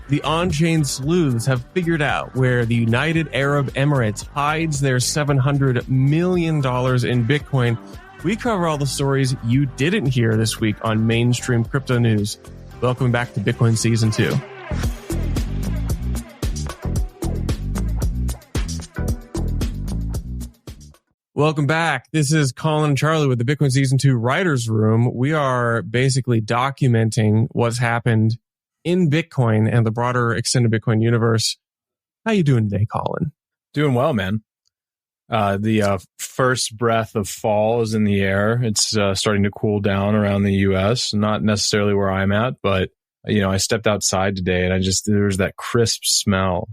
The on-chain sleuths have figured out where the United Arab Emirates hides their $700 million in Bitcoin. We cover all the stories you didn't hear this week on mainstream crypto news. Welcome back to Bitcoin Season 2. Welcome back. This is Colin Charlie with the Bitcoin Season 2 Writers Room. We are basically documenting what's happened in Bitcoin and the broader extended Bitcoin universe. How you doing today, Colin? Doing well, man. The first breath of fall is in the air. It's starting to cool down around the U.S. Not necessarily where I'm at, but I stepped outside today and there's that crisp smell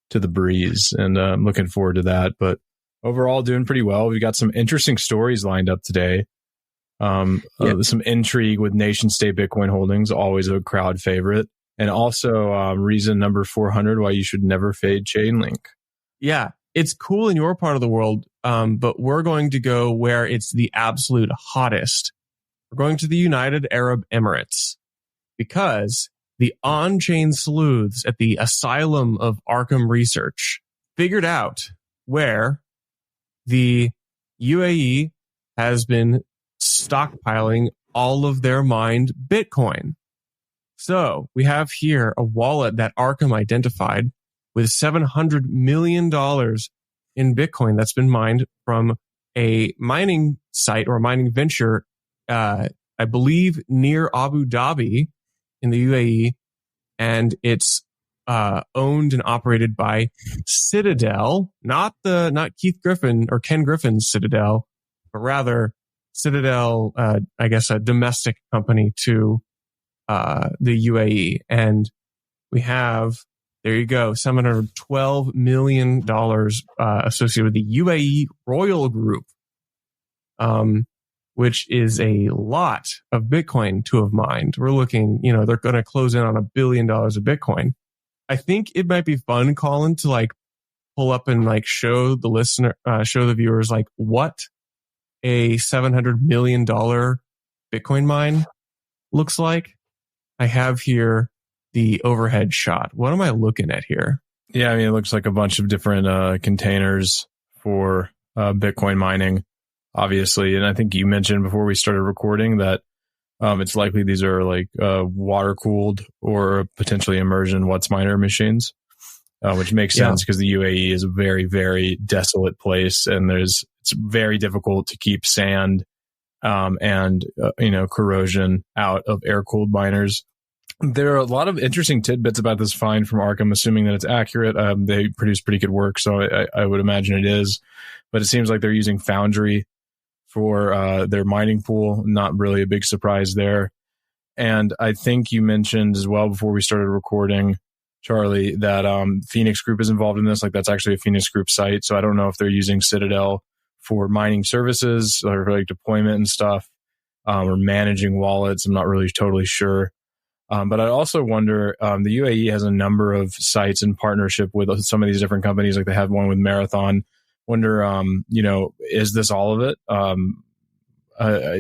to the breeze, and I'm looking forward to that. But overall, doing pretty well. We've got some interesting stories lined up today. Some intrigue with nation state Bitcoin holdings, always a crowd favorite. And also reason number 400 why you should never fade Chainlink. Yeah, it's cool in your part of the world, but we're going to go where it's the absolute hottest. We're going to the United Arab Emirates because the on-chain sleuths at the Asylum of Arkham Research figured out where the UAE has been stockpiling all of their mined Bitcoin. So we have here a wallet that Arkham identified with $700 million in Bitcoin that's been mined from a mining site or a mining venture, I believe near Abu Dhabi in the UAE. And it's owned and operated by Citadel, not Keith Griffin or Ken Griffin's Citadel, but rather Citadel, I guess a domestic company to the UAE. And we have, there you go, $712 million associated with the UAE Royal Group, which is a lot of Bitcoin to have mined. We're looking, they're going to close in on $1 billion of Bitcoin. I think it might be fun, Colin, to pull up and show the viewers what a $700 million Bitcoin mine looks like. I have here the overhead shot. What am I looking at here? Yeah, it looks like a bunch of different containers for Bitcoin mining, obviously. And I think you mentioned before we started recording that it's likely these are water cooled or potentially immersion WhatsMiner machines, which makes sense because the UAE is a very, very desolate place, and it's very difficult to keep sand and corrosion out of air cooled miners. There are a lot of interesting tidbits about this find from Arkham, assuming that it's accurate. They produce pretty good work, so I would imagine it is. But it seems like they're using Foundry for their mining pool. Not really a big surprise there. And I think you mentioned as well before we started recording, Charlie, that Phoenix Group is involved in this. That's actually a Phoenix Group site. So I don't know if they're using Citadel for mining services or deployment and stuff, or managing wallets. I'm not really totally sure. But I also wonder, the UAE has a number of sites in partnership with some of these different companies. They have one with Marathon. Wonder, is this all of it?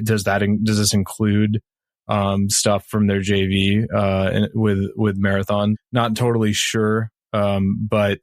Does this include stuff from their JV with Marathon? Not totally sure, but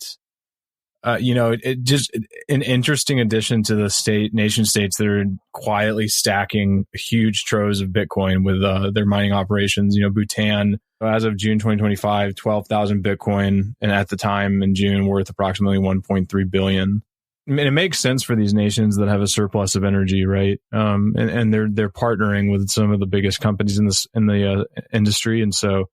it just an interesting addition to the nation states that are quietly stacking huge troves of Bitcoin with their mining operations. Bhutan, as of June 2025, 12,000 Bitcoin, and at the time in June, worth approximately 1.3 billion. I mean, it makes sense for these nations that have a surplus of energy, right? And they're partnering with some of the biggest companies in the industry, and so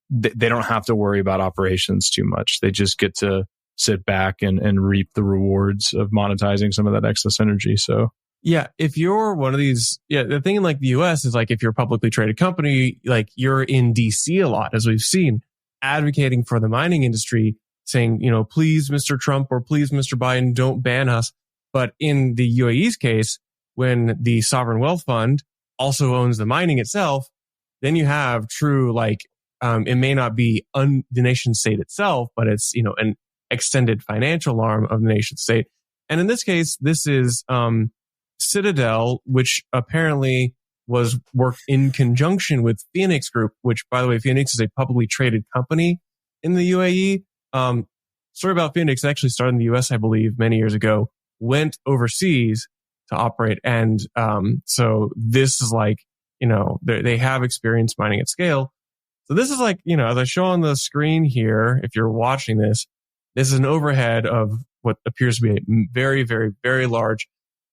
they don't have to worry about operations too much. They just get to sit back and reap the rewards of monetizing some of that excess energy. So yeah, if you're one of these, the thing in the US is if you're a publicly traded company, you're in DC a lot, as we've seen, advocating for the mining industry, saying, please, Mr. Trump, or please, Mr. Biden, don't ban us. But in the UAE's case, when the sovereign wealth fund also owns the mining itself, then you have true, it may not be the nation state itself, but it's, an extended financial arm of the nation state. And in this case, this is Citadel, which apparently was worked in conjunction with Phoenix Group, which, by the way, Phoenix is a publicly traded company. in the UAE. Story about Phoenix actually started in the US, I believe, many years ago, went overseas to operate. And so this is like, they have experience mining at scale. So this is like, as I show on the screen here, if you're watching this is an overhead of what appears to be a very, very, very large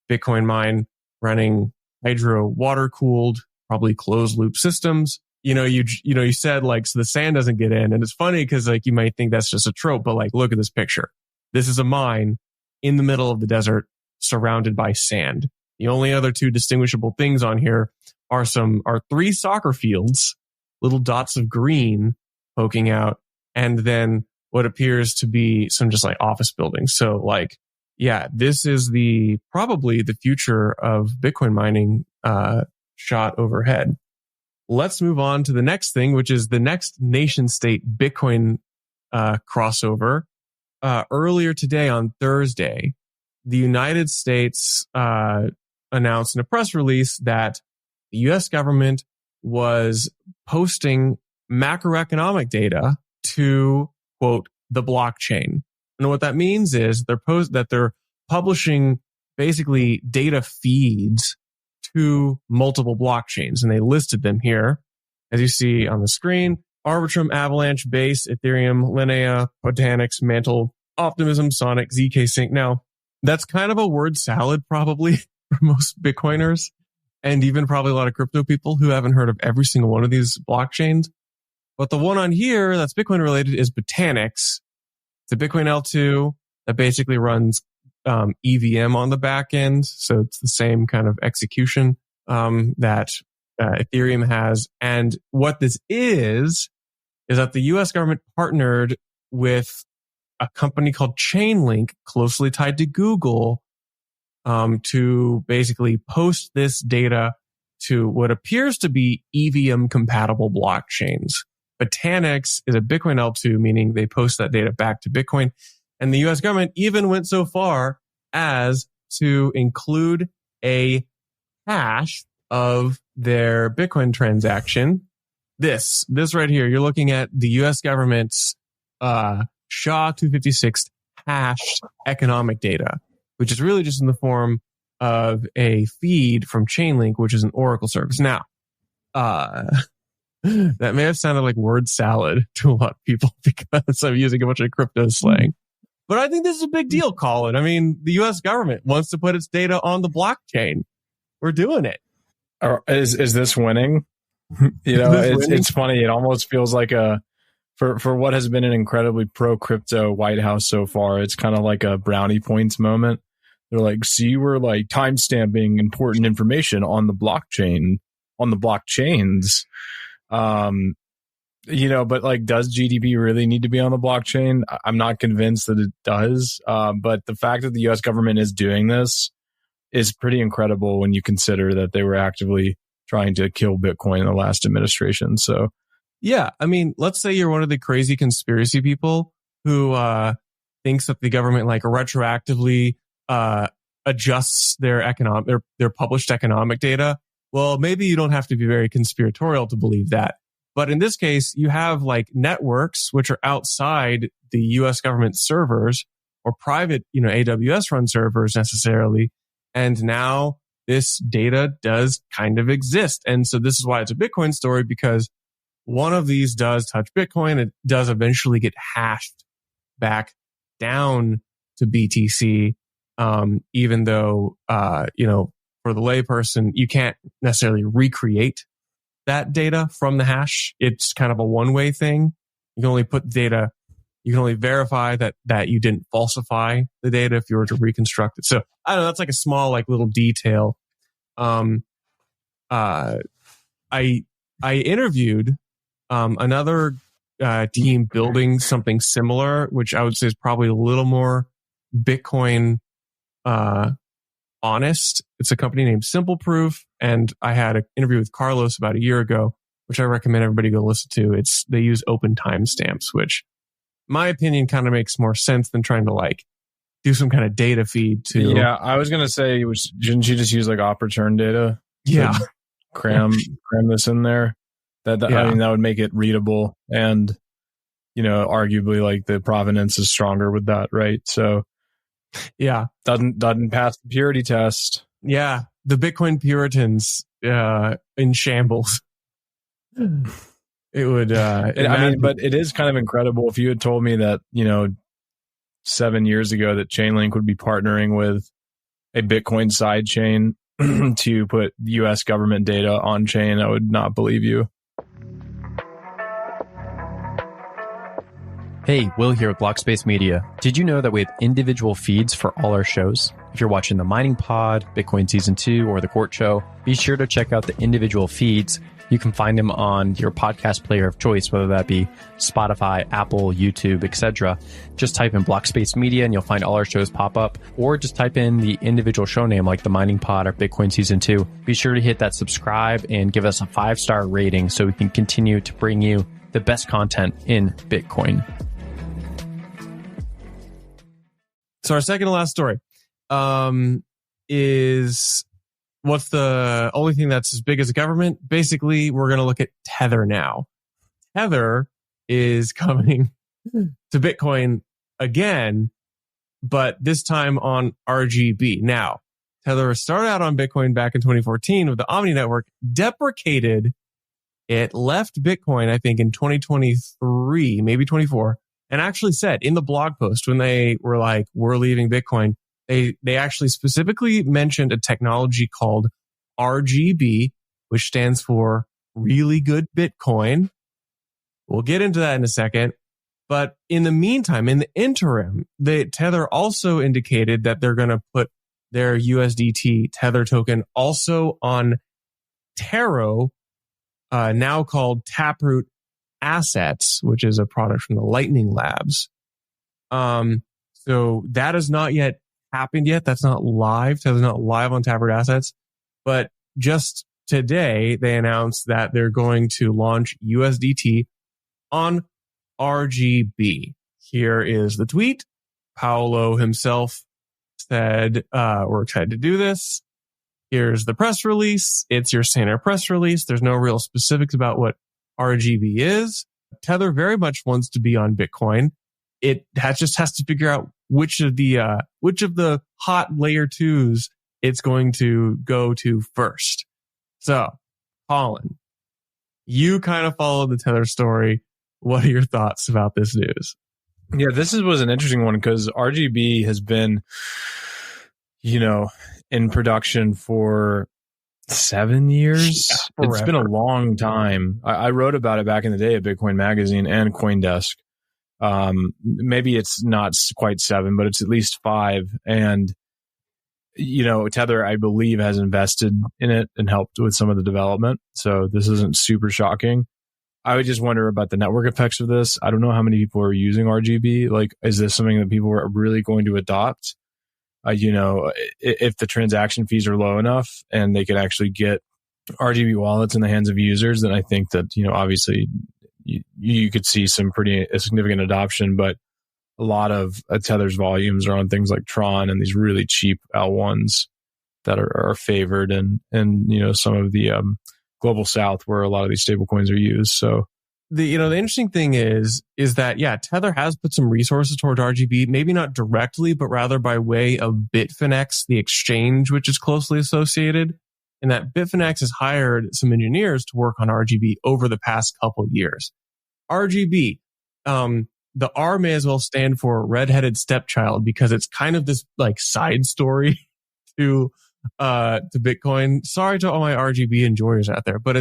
Bitcoin mine running hydro water cooled, probably closed loop systems. You said like, so the sand doesn't get in. And it's funny because like, you might think that's just a trope, but like, look at this picture. This is a mine in the middle of the desert surrounded by sand. The only other two distinguishable things on here are 3 soccer fields, little dots of green poking out, and then what appears to be some just like office buildings. So like, yeah, this is probably the future of Bitcoin mining, shot overhead. Let's move on to the next thing, which is the next nation state Bitcoin crossover. Earlier today on Thursday, the United States announced in a press release that the U.S. government was posting macroeconomic data to, quote, the blockchain. And what that means is they're publishing basically data feeds to multiple blockchains, and they listed them here, as you see on the screen: Arbitrum, Avalanche, Base, Ethereum, Linea, Botanics, Mantle, Optimism, Sonic, ZK Sync. Now, that's kind of a word salad probably for most Bitcoiners, and even probably a lot of crypto people who haven't heard of every single one of these blockchains. But the one on here that's Bitcoin related is Botanics. It's a Bitcoin L2 that basically runs EVM on the back end. So it's the same kind of execution that Ethereum has. And what this is that the US government partnered with a company called Chainlink, closely tied to Google, to basically post this data to what appears to be EVM compatible blockchains. Botanics is a Bitcoin L2, meaning they post that data back to Bitcoin. And the US government even went so far as to include a hash of their Bitcoin transaction. This right here, you're looking at the US government's SHA-256 hashed economic data, which is really just in the form of a feed from Chainlink, which is an Oracle service. Now, that may have sounded like word salad to a lot of people because I'm using a bunch of crypto slang. But I think this is a big deal, Colin. I mean, the U.S. government wants to put its data on the blockchain. We're doing it. Is this winning? It's funny. It almost feels like for what has been an incredibly pro-crypto White House so far, it's kind of like a brownie points moment. They're like, see, we're like timestamping important information on the blockchain, on the blockchains. But like, does GDP really need to be on the blockchain? I'm not convinced that it does. But the fact that the US government is doing this is pretty incredible when you consider that they were actively trying to kill Bitcoin in the last administration. So, yeah, I mean, let's say you're one of the crazy conspiracy people who thinks that the government like retroactively adjusts their published economic data. Well, maybe you don't have to be very conspiratorial to believe that. But in this case, you have like networks which are outside the US government servers or private, AWS run servers necessarily. And now this data does kind of exist. And so this is why it's a Bitcoin story, because one of these does touch Bitcoin. It does eventually get hashed back down to BTC. Even though, for the layperson, you can't necessarily recreate that data from the hash. It's kind of a one-way thing. You can only put data, you can only verify that you didn't falsify the data if you were to reconstruct it. So I don't know, that's like a small, like little detail. I interviewed, another, team building something similar, which I would say is probably a little more Bitcoin, honest. It's a company named Simple Proof, and I had an interview with Carlos about a year ago, which I recommend everybody go listen to. They use open timestamps, which, in my opinion, kind of makes more sense than trying to like do some kind of data feed to. Yeah, I was gonna say, didn't you just use like op return data? Yeah, cram this in there. I mean, that would make it readable, and arguably like the provenance is stronger with that, right? So yeah, doesn't pass the purity test. Yeah, the Bitcoin Puritans in shambles. It would. But it is kind of incredible if you had told me that 7 years ago that Chainlink would be partnering with a Bitcoin sidechain to put U.S. government data on chain. I would not believe you. Hey, Will here with Blockspace Media. Did you know that we have individual feeds for all our shows? If you're watching the Mining Pod, Bitcoin Season 2, or the Court Show, be sure to check out the individual feeds. You can find them on your podcast player of choice, whether that be Spotify, Apple, YouTube, etc. Just type in Blockspace Media and you'll find all our shows pop up, or just type in the individual show name like the Mining Pod or Bitcoin Season 2. Be sure to hit that subscribe and give us a 5-star rating so we can continue to bring you the best content in Bitcoin. So our second to last story is what's the only thing that's as big as a government? Basically, we're going to look at Tether now. Tether is coming to Bitcoin again, but this time on RGB. Now, Tether started out on Bitcoin back in 2014 with the Omni network, deprecated. It left Bitcoin, I think, in 2023, maybe 24. And actually said in the blog post when they were like, we're leaving Bitcoin, they actually specifically mentioned a technology called RGB, which stands for really good Bitcoin. We'll get into that in a second. But in the meantime, in the interim, the Tether also indicated that they're going to put their USDT Tether token also on Taro, now called Taproot Assets, which is a product from the Lightning Labs. So that has not yet happened yet. That's not live. Tether's not live on Taproot Assets. But just today, they announced that they're going to launch USDT on RGB. Here is the tweet. Paolo himself said, we're excited to do this. Here's the press release. It's your standard press release. There's no real specifics about what RGB is. Tether very much wants to be on Bitcoin. It just has to figure out which of the hot layer twos it's going to go to first. So, Colin, you kind of followed the Tether story. What are your thoughts about this news? Yeah, was an interesting one because RGB has been, in production for 7 years. Yeah, it's been a long time. I wrote about it back in the day at Bitcoin Magazine and CoinDesk. Maybe it's not quite 7, but it's at least 5. And, Tether, I believe, has invested in it and helped with some of the development. So this isn't super shocking. I would just wonder about the network effects of this. I don't know how many people are using RGB. Like, is this something that people are really going to adopt? If the transaction fees are low enough and they could actually get RGB wallets in the hands of users, then I think that, obviously you could see some pretty significant adoption, but a lot of Tether's volumes are on things like Tron and these really cheap L1s that are favored and some of the global south where a lot of these stable coins are used. So the interesting thing is that, yeah, Tether has put some resources toward RGB, maybe not directly, but rather by way of Bitfinex, the exchange, which is closely associated. And that Bitfinex has hired some engineers to work on RGB over the past couple years. RGB, the R may as well stand for redheaded stepchild because it's kind of this like side story to Bitcoin. Sorry to all my RGB enjoyers out there, but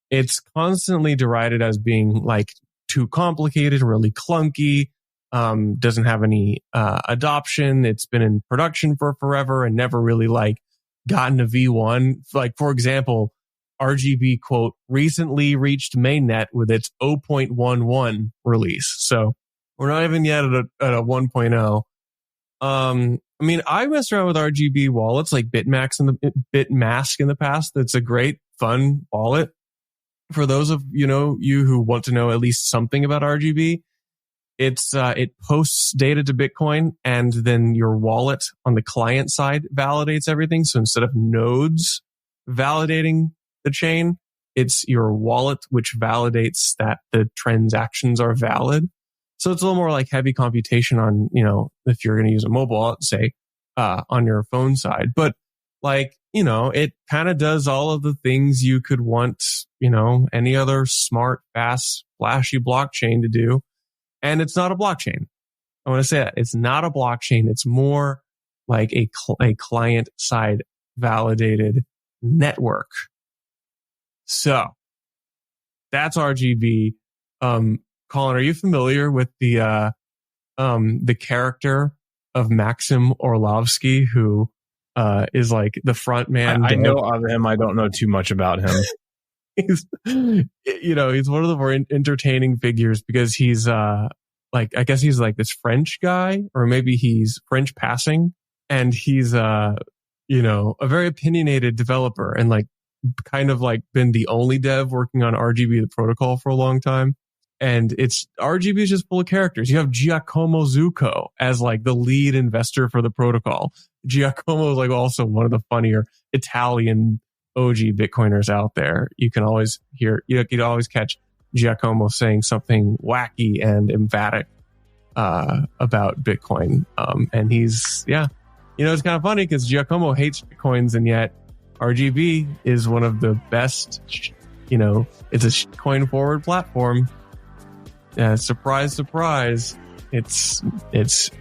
it's constantly derided as being like too complicated, really clunky, doesn't have any adoption. It's been in production for forever and never really like gotten a V1. Like, for example, RGB, quote, recently reached mainnet with its 0.11 release. So we're not even yet at a 1.0. I messed around with RGB wallets like Bitmask in the past. That's a great, fun wallet. For those of you who want to know at least something about RGB, it posts data to Bitcoin and then your wallet on the client side validates everything. So instead of nodes validating the chain, it's your wallet which validates that the transactions are valid. So it's a little more like heavy computation on, if you're going to use a mobile, say, on your phone side. But like, it kind of does all of the things you could want, any other smart, fast, flashy blockchain to do. And it's not a blockchain. I want to say that it's not a blockchain. It's more like a client side validated network. So that's RGB. Colin, are you familiar with the character of Maxim Orlovsky, who is like the front man? I know of him. I don't know too much about him. He's one of the more entertaining figures because he's I guess he's like this French guy, or maybe he's French passing, and he's a very opinionated developer, and like kind of like been the only dev working on RGB, the protocol, for a long time. And RGB is just full of characters. You have Giacomo Zucco as like the lead investor for the protocol. Giacomo is like also one of the funnier Italian OG Bitcoiners out there. You can always you'd always catch Giacomo saying something wacky and emphatic about Bitcoin. And he's, it's kind of funny because Giacomo hates Bitcoins, and yet RGB is one of the best, it's a coin forward platform. Surprise, surprise. It's different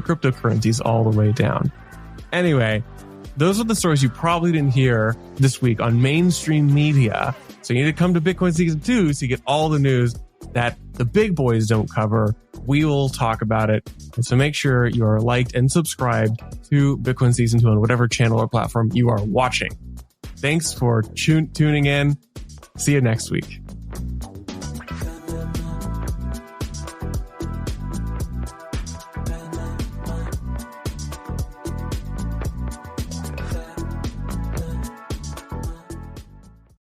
cryptocurrencies all the way down. Anyway, those are the stories you probably didn't hear this week on mainstream media. So you need to come to Bitcoin Season 2 so you get all the news that the big boys don't cover. We will talk about it. And so make sure you are liked and subscribed to Bitcoin Season 2 on whatever channel or platform you are watching. Thanks for tuning in. See you next week.